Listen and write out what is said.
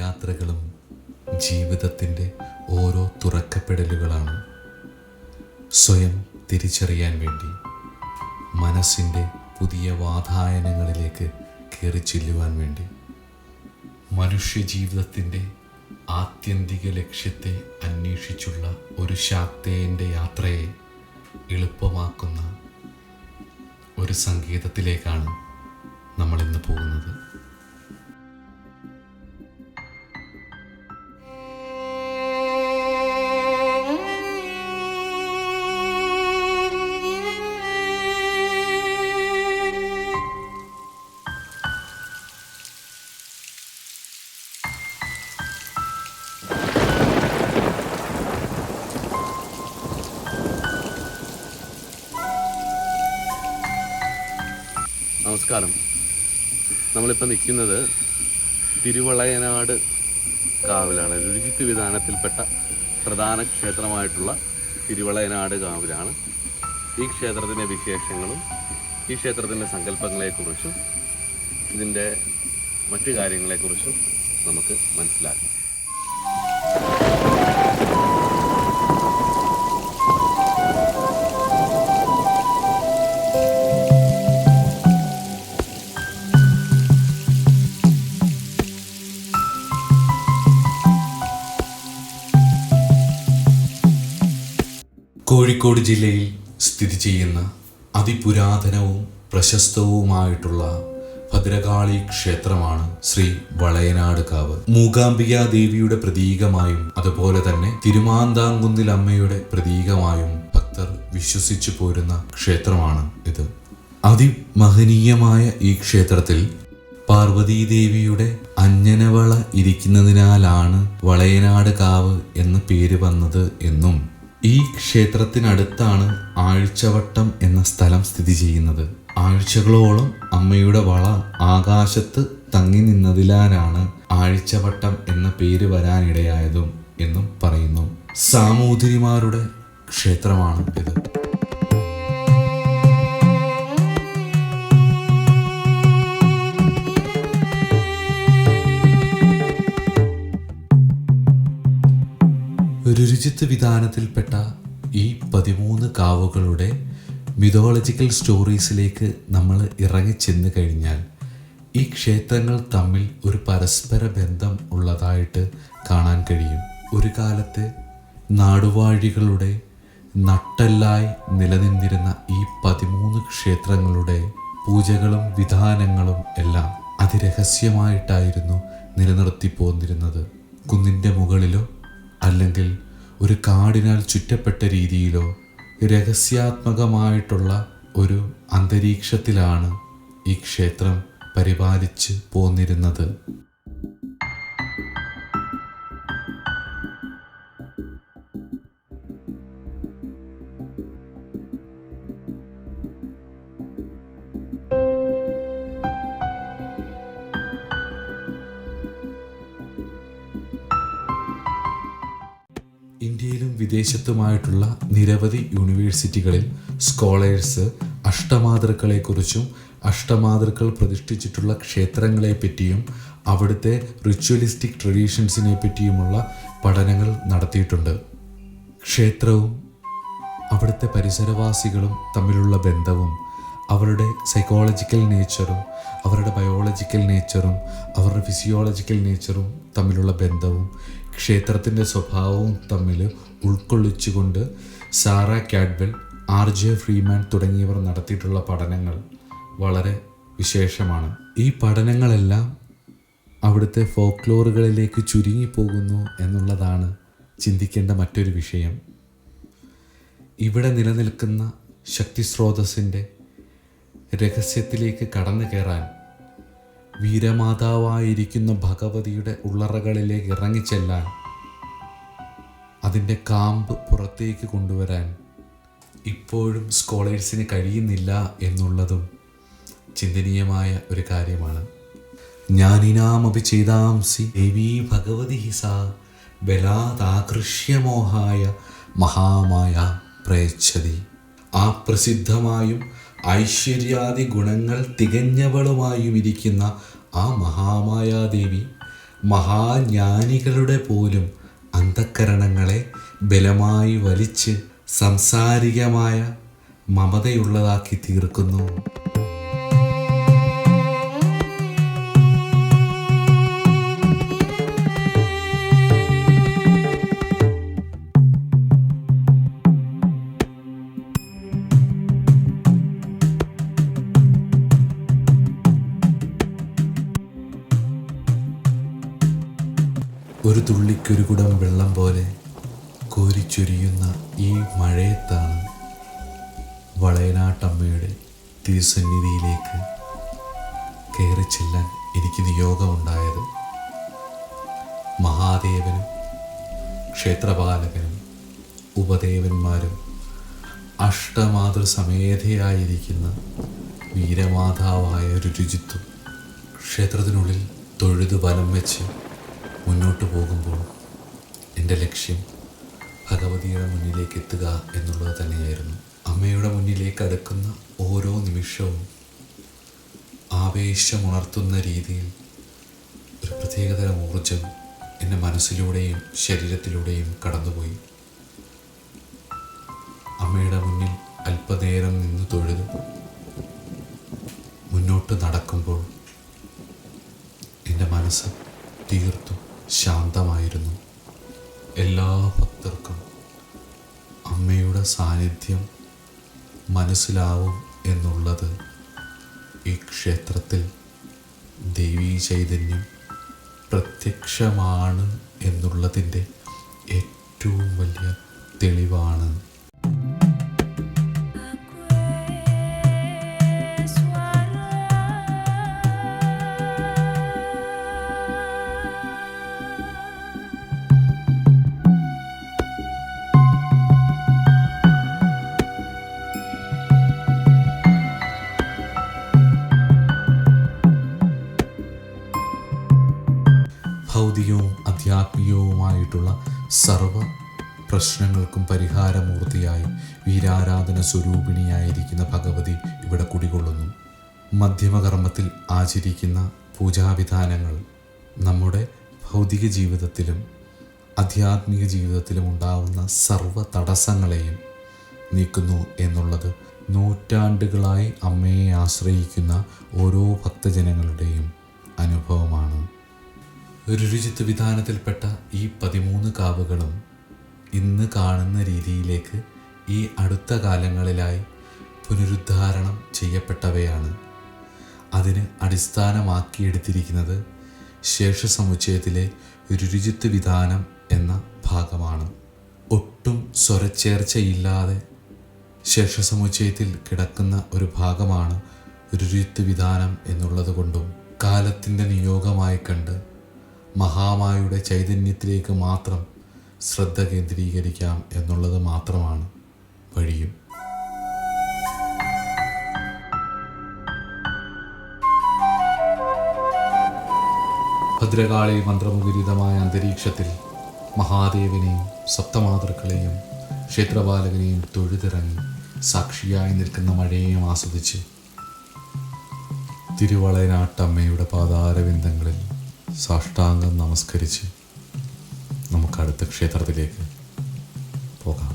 യാത്രകളും ജീവിതത്തിൻ്റെ ഓരോ തുറക്കപ്പെടലുകളാണ്. സ്വയം തിരിച്ചറിയാൻ വേണ്ടി മനസ്സിൻ്റെ പുതിയ വാതായനങ്ങളിലേക്ക് കയറി ചെല്ലുവാൻ വേണ്ടി മനുഷ്യജീവിതത്തിൻ്റെ ആത്യന്തിക ലക്ഷ്യത്തെ അന്വേഷിച്ചുള്ള ഒരു ശാക്തേയൻ്റെ യാത്രയെ എളുപ്പമാക്കുന്ന ഒരു സംഗീതത്തിലേക്കാണ് നമ്മളിന്ന് പോകുന്നത്. നമസ്കാരം. നമ്മളിപ്പോൾ നിൽക്കുന്നത് തിരുവളയനാട് കാവിലാണ്. രുചിത്ത് വിധാനത്തിൽപ്പെട്ട പ്രധാന ക്ഷേത്രമായിട്ടുള്ള തിരുവളയനാട് കാവിലാണ്. ഈ ക്ഷേത്രത്തിൻ്റെ വിശേഷങ്ങളും ഈ ക്ഷേത്രത്തിൻ്റെ സങ്കല്പങ്ങളെക്കുറിച്ചും ഇതിൻ്റെ മറ്റു കാര്യങ്ങളെക്കുറിച്ചും നമുക്ക് മനസ്സിലാക്കാം. കോഴിക്കോട് ജില്ലയിൽ സ്ഥിതി ചെയ്യുന്ന അതിപുരാതനവും പ്രശസ്തവുമായിട്ടുള്ള ഭദ്രകാളി ക്ഷേത്രമാണ് ശ്രീ വളയനാട് കാവ്. മൂകാംബികാ ദേവിയുടെ പ്രതീകമായും അതുപോലെ തന്നെ തിരുമാന്താംകുന്നിൽ അമ്മയുടെ പ്രതീകമായും ഭക്തർ വിശ്വസിച്ചു പോരുന്ന ക്ഷേത്രമാണ് ഇത്. അതിമഹനീയമായ ഈ ക്ഷേത്രത്തിൽ പാർവതീദേവിയുടെ അഞ്ജനവള ഇരിക്കുന്നതിനാലാണ് വളയനാട് കാവ് എന്ന് പേര് വന്നത് എന്നും ഈ ക്ഷേത്രത്തിനടുത്താണ് ആഴ്ചവട്ടം എന്ന സ്ഥലം സ്ഥിതി ചെയ്യുന്നത്. ആഴ്ചകളോളം അമ്മയുടെ വള ആകാശത്ത് തങ്ങി നിന്നതിനാലാണ് ആഴ്ചവട്ടം എന്ന പേര് വരാനിടയായതും എന്നും പറയുന്നു. സാമൂതിരിമാരുടെ ക്ഷേത്രമാണ് ഇത്. രുചിത്ത് വിധാനത്തിൽപ്പെട്ട ഈ 13 കാവുകളുടെ മിഥോളജിക്കൽ സ്റ്റോറീസിലേക്ക് നമ്മൾ ഇറങ്ങിച്ചെന്ന് കഴിഞ്ഞാൽ ഈ ക്ഷേത്രങ്ങൾ തമ്മിൽ ഒരു പരസ്പര ബന്ധം ഉള്ളതായിട്ട് കാണാൻ കഴിയും. ഒരു കാലത്ത് നാടുവാഴികളുടെ നട്ടെല്ലായി നിലനിന്നിരുന്ന ഈ 13 ക്ഷേത്രങ്ങളുടെ പൂജകളും വിധാനങ്ങളും എല്ലാം അതിരഹസ്യമായിട്ടായിരുന്നു നിലനിർത്തി പോന്നിരുന്നത്. കുന്നിൻ്റെ മുകളിലോ അല്ലെങ്കിൽ ഒരു കാടിനാൽ ചുറ്റപ്പെട്ട രീതിയിലോ രഹസ്യാത്മകമായിട്ടുള്ള ഒരു അന്തരീക്ഷത്തിലാണ് ഈ ക്ഷേത്രം പരിപാലിച്ച് പോന്നിരുന്നത്. ഇന്ത്യയിലും വിദേശത്തുമായിട്ടുള്ള നിരവധി യൂണിവേഴ്സിറ്റികളിൽ സ്കോളേഴ്സ് അഷ്ടമാതൃക്കളെക്കുറിച്ചും അഷ്ടമാതൃക്കൾ പ്രതിഷ്ഠിച്ചിട്ടുള്ള ക്ഷേത്രങ്ങളെപ്പറ്റിയും അവിടുത്തെ റിച്വലിസ്റ്റിക് ട്രഡീഷൻസിനെ പറ്റിയുമുള്ള പഠനങ്ങൾ നടത്തിയിട്ടുണ്ട്. ക്ഷേത്രവും അവിടുത്തെ പരിസരവാസികളും തമ്മിലുള്ള ബന്ധവും അവരുടെ സൈക്കോളജിക്കൽ നേച്ചറും അവരുടെ ബയോളജിക്കൽ നേച്ചറും അവരുടെ ഫിസിയോളജിക്കൽ നേച്ചറും തമ്മിലുള്ള ബന്ധവും ക്ഷേത്രത്തിൻ്റെ സ്വഭാവവും തമ്മിൽ ഉൾക്കൊള്ളിച്ചുകൊണ്ട് സാറ കാഡ്വെൽ, RJ ഫ്രീമാൻ തുടങ്ങിയവർ നടത്തിയിട്ടുള്ള പഠനങ്ങൾ വളരെ വിശേഷമാണ്. ഈ പഠനങ്ങളെല്ലാം അവിടുത്തെ ഫോക്ലോറുകളിലേക്ക് ചുരുങ്ങിപ്പോകുന്നു എന്നുള്ളതാണ് ചിന്തിക്കേണ്ട മറ്റൊരു വിഷയം. ഇവിടെ നിലനിൽക്കുന്ന ശക്തിസ്രോതസ്സിൻ്റെ രഹസ്യത്തിലേക്ക് കടന്നു കയറാൻ വീരമാതാവായിരിക്കുന്ന ഭഗവതിയുടെ ഉള്ളറകളിലേക്ക് ഇറങ്ങിച്ചെല്ലാൻ, അതിൻ്റെ കാമ്പ് പുറത്തേക്ക് കൊണ്ടുവരാൻ ഇപ്പോഴും സ്കോളേഴ്സിന് കഴിയുന്നില്ല എന്നുള്ളതും ചിന്തനീയമായ ഒരു കാര്യമാണ്. ജ്ഞാനിനാമപി ചേതാംസി ദേവീ ഭഗവതി ഹിസാ ബലാദാകൃഷ്യമോഹായ മഹാമായ പ്രയച്ഛതി. ആ പ്രസിദ്ധമായും ഐശ്വര്യാദി ഗുണങ്ങൾ തികഞ്ഞവളുമായും ഇരിക്കുന്ന ആ മഹാമായാദേവി മഹാജ്ഞാനികളുടെ പോലും അന്ധക്കരണങ്ങളെ ബലമായി വലിച്ച് സംസാരികമായ മമതയുള്ളതാക്കി തീർക്കുന്നു. ഒരു തുള്ളിക്കൊരു കുടം വെള്ളം പോലെ കോരിച്ചൊരിയുന്ന ഈ മഴയത്താണ് വളയനാട്ടമ്മയുടെ തിരുസന്നിധിയിലേക്ക് കയറി ചെല്ലാൻ എനിക്ക് നിയോഗമുണ്ടായത്. മഹാദേവനും ക്ഷേത്രപാലകനും ഉപദേവന്മാരും അഷ്ടമാതൃസമേതയായിരിക്കുന്ന വീരമാതാവായ ഒരു രുചിത്വം ക്ഷേത്രത്തിനുള്ളിൽ തൊഴുതു വലം വെച്ച് മുന്നോട്ട് പോകുമ്പോൾ എൻ്റെ ലക്ഷ്യം ഭഗവതിയുടെ മുന്നിലേക്ക് എത്തുക എന്നുള്ളത് തന്നെയായിരുന്നു. അമ്മയുടെ മുന്നിലേക്ക് അടുക്കുന്ന ഓരോ നിമിഷവും ആവേശമുണർത്തുന്ന രീതിയിൽ ഒരു പ്രത്യേകതരം ഊർജം എൻ്റെ മനസ്സിലൂടെയും ശരീരത്തിലൂടെയും കടന്നുപോയി. അമ്മയുടെ മുന്നിൽ അല്പനേരം നിന്ന് തൊഴുത് മുന്നോട്ട് നടക്കുമ്പോൾ എൻ്റെ മനസ്സ് തീർത്തും ശാന്തമായിരുന്നു. എല്ലാ ഭക്തർക്കും അമ്മയുടെ സാന്നിധ്യം മനസ്സിലാവും എന്നുള്ളത് ഈ ക്ഷേത്രത്തിൽ ദേവീ ചൈതന്യം പ്രത്യക്ഷമാണ് എന്നുള്ളതിൻ്റെ ഏറ്റവും വലിയ തെളിവാണ്. ഭൗതികവും ആധ്യാത്മികവുമായിട്ടുള്ള സർവ പ്രശ്നങ്ങൾക്കും പരിഹാരമൂർത്തിയായി വീരാരാധന സ്വരൂപിണിയായിരിക്കുന്ന ഭഗവതി ഇവിടെ കുടികൊള്ളുന്നു. മധ്യമകർമ്മത്തിൽ ആചരിക്കുന്ന പൂജാവിധാനങ്ങൾ നമ്മുടെ ഭൗതിക ജീവിതത്തിലും ആധ്യാത്മിക ജീവിതത്തിലും ഉണ്ടാകുന്ന സർവ തടസ്സങ്ങളെയും നീക്കുന്നു എന്നുള്ളത് നൂറ്റാണ്ടുകളായി അമ്മയെ ആശ്രയിക്കുന്ന ഓരോ ഭക്തജനങ്ങളുടെയും അനുഭവമാണ്. രുചിത്വ വിധാനത്തിൽപ്പെട്ട ഈ 13 കാവുകളും ഇന്ന് കാണുന്ന രീതിയിലേക്ക് ഈ അടുത്ത കാലങ്ങളിലായി പുനരുദ്ധാരണം ചെയ്യപ്പെട്ടവയാണ്. അതിന് അടിസ്ഥാനമാക്കിയെടുത്തിരിക്കുന്നത് ശേഷസമുച്ചയത്തിലെ രുചിത്വ വിധാനം എന്ന ഭാഗമാണ്. ഒട്ടും സ്വരച്ചേർച്ചയില്ലാതെ ശേഷസമുച്ചയത്തിൽ കിടക്കുന്ന ഒരു ഭാഗമാണ് രുചിത്വ വിധാനം എന്നുള്ളത് കൊണ്ടും കാലത്തിൻ്റെ നിയോഗമായി കണ്ട് മഹാമായുടെ ചൈതന്യത്തിലേക്ക് മാത്രം ശ്രദ്ധ കേന്ദ്രീകരിക്കാം എന്നുള്ളത് മാത്രമാണ് വഴിയും. ഭദ്രകാളി മന്ത്രമുഖരിതമായ അന്തരീക്ഷത്തിൽ മഹാദേവനെയും സപ്തമാതൃക്കളെയും ക്ഷേത്രപാലകനെയും തൊഴുതിറങ്ങി സാക്ഷിയായി നിൽക്കുന്ന മഴയെയും ആസ്വദിച്ച് തിരുവളയനാട്ടമ്മയുടെ പാതാരവിന്ദങ്ങളിൽ സാഷ്ടാംഗം നമസ്കരിച്ച് നമുക്ക് അടുത്ത ക്ഷേത്രത്തിലേക്ക് പോകാം.